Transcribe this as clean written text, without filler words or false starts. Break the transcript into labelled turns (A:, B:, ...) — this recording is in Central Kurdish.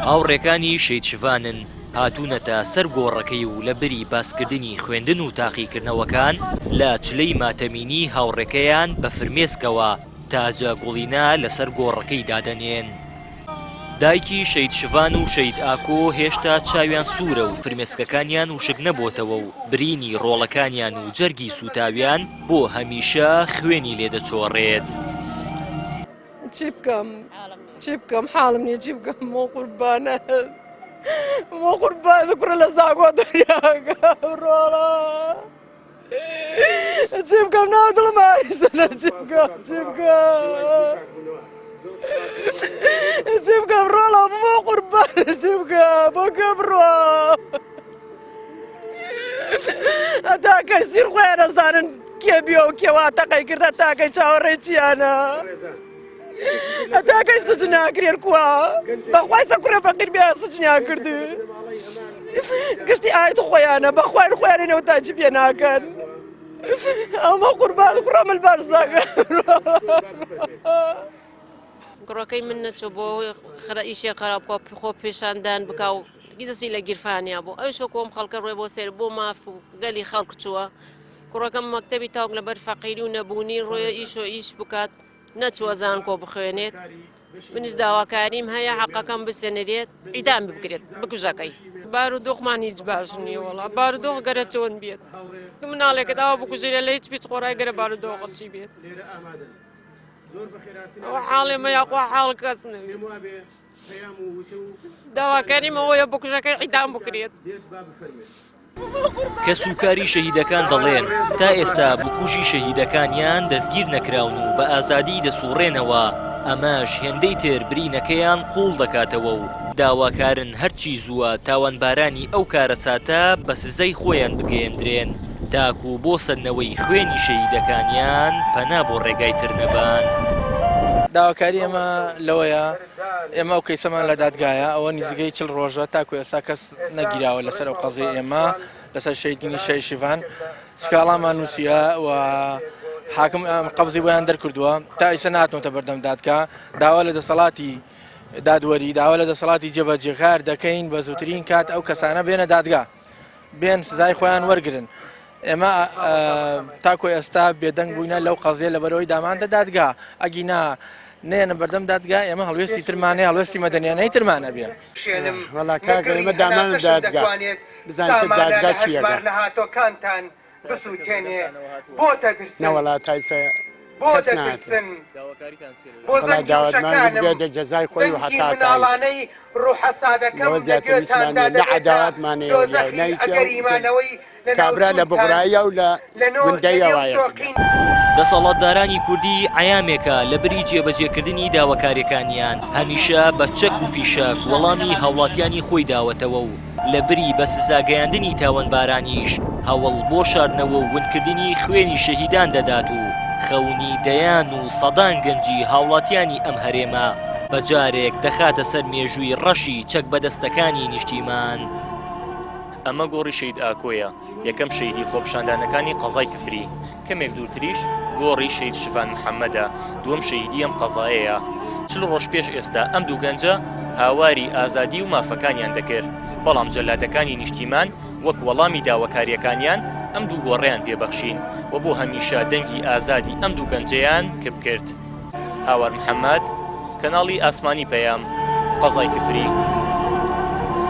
A: هاوڕێکانی شەید شڤانن هاتوونەتە سەر گۆڕەکەی و لە بری باسکردنی خوێندن و تاقیکردنەوەکان لە چلەی ماتەمینی هاوڕێکەیان بە فرمێسکەوە تا جاگوڵینا لەسەر گۆڕەکەی دادەنێن. دایکی شەید شڤان و شەید ئاکۆ هێشتا چاویان سوورە و فرمێسکەکانیان وشک نەبۆتەوە و برینی ڕۆڵەکانیان و جەرگی سوتاویان بۆ هەمیشە خوێنی لێدەچۆڕێت.
B: چی بکەم حاڵم نییە چی بکەم مۆ قوربانە مۆ قوربان کوڕە لە زاگۆ دەریاکە ڕۆڵە چی بکەم ناو دڵم ئایسەنە چی بکەم چی بکەم ڕۆڵە مۆ قوربانە چی بکەم بۆ کە بڕۆ تاکەی سیر خۆیان نەزانن کێ بیە و کێوا تەقەی کردە تاکەی چاوەڕێکیانە تاکەی سچ ناکرێن کووە بەخوای سەر کوڕە فەقیر بیا سچنیان کردی گشتی ئایت خۆیانە بەخوای خۆیانێنەوە تاچی پێ ناکەن ئەمە قوربان کوڕە من بەرزاکە
C: کوڕەکەی من نەچوو بۆ ئیشێ خراپ خۆ پێشاندان بکا و دەستی لە گیرفانیا بوو ئەو شۆ کۆم خەڵکە ڕێ بۆ سێر بۆ ماف و گەلی خەڵک چووە کوڕەکەم مەکتەبی تاوک لەبەر فەقیری و نەبوونی ڕۆیە ئیش و ئیش بکات نەچووە زانکۆ بخوێنێت منیش داواکاریم هەیە حەقەکەم بسێنرێت ئیدام بکرێت بکوژەکەی بارودۆخمان هیچ باش نییە وەڵا بارودۆخ گەرە چۆن بێت مناڵێکە داوا بکوژێرە لە هیچ پیچ خۆڕای گەرە بارودۆخ چی بێت ئەوە حاڵێ مەیاقوا حاڵ کەس نەوێت داواکاریم ئەوەیە بکوژەکەی ئیدام بکرێت.
A: کە سوکاری شەهیدەکان دەڵێن تا ئێستا بکوژی شەهیدەکانیان دەستگیر نەکراون و بە ئازادی دەسوڕێنەوە ئەمەش هێندەی تر برینەکەیان قوڵ دەکاتەوە و داواکارن هەرچی زووە تاوانبارانی ئەو کارە چاتە بە سزەی خۆیان بگەیەندرێن تاکو بۆ سەرنەوەی خوێنی شەهیدەکانیان پەنا بۆ ڕێگای تر نەبان.
D: داواکاری ئێمە لەوەیە ئێمە ئەو کەیسەمان لە دادگایە ئەوە نزیکەی 40 ڕۆژە تاکو ئێستا کەس نەگیراوە لەسەر ئەو قەزەی ئێمە لەسەر شەیدبوونی شەید شیڤان سکاڵامان نووسیە و حاکم قەبزی بۆیان دەرکردووە تا ئێستا نهاتنەوەتە بەردەم دادگا داوا لە دەسەڵاتی دادوەری داوا لە دەسەڵاتی جێبەجێکار دەکەین بە زووترین کات ئەو کەسانە بێنە دادگا بێن سزای خۆیان وەرگرن. ئێمە تاکو ئێستا بێدەنگ بووینە لەو قەزیە لەبەرەوەی دامانتە دادگا ئەگینا نێنە بەردەم دادگا ئێمە هەڵوێستی ترمانەیە هەڵوێستی مەدەنیانەی ترمانە بێ
E: وەڵا کاکە ئێمە دامان دادگا بزانین دادگا چیەکە
F: هاتۆکانتان بسووتێنێ بۆتە درسن
E: نەوەڵا تایسە
F: بۆتە درسن بۆ زەنگیوشەکانم
E: جەزای خۆی و
F: مناڵانەی ڕوحەسادەکەم لەگوێتاندا دەکەوێتە ئەگەریمانەوەی
E: کابرا لە بغرایە و لە گوندەیەوایە.
A: دەسەڵاتدارانی کوردی عەیامێکە لە بری جێبەجێکردنی داواکاریەکانیان هەمیشە بە چەک و فیشەک وەڵامی هاوڵاتیانی خۆی داوەتەوە و لە بری بە سزاگەیاندنی تاوانبارانیش هەوڵ بۆ شاردنەوە و وندکردنی خوێنی شەهیدان دەدات و خەونی دەیان و سەدان گەنجی هاوڵاتیانی ئەم هەرێمە بەجارێک دەخاتە سەر مێژووی ڕەشی چەک بەدەستەکانی نیشتیمان. ئەمە گۆڕی شەید ئاکۆیە یەکەم شەیدی خۆپشاندانەکانی قەزای کفری کەمێک دوورتریش گۆڕی شەید شڤان محەممەدە دووەم شەیدی ئەم قەزایەیە 40 ڕۆژ پێش ئێستا ئەم دوو گەنجە هاواری ئازادی و مافەکانیان دەکرد بەڵام جەلادەکانی نیشتیمان وەک وەڵامی داواکاریەکانیان ئەم دوو گۆڕیان پێبەخشین و بۆ هەمیشە دەنگی ئازادی ئەم دوو گەنجەیان کب کرد. هاوار محەممەد کەناڵی ئاسمانی پەیام قەزای کفری.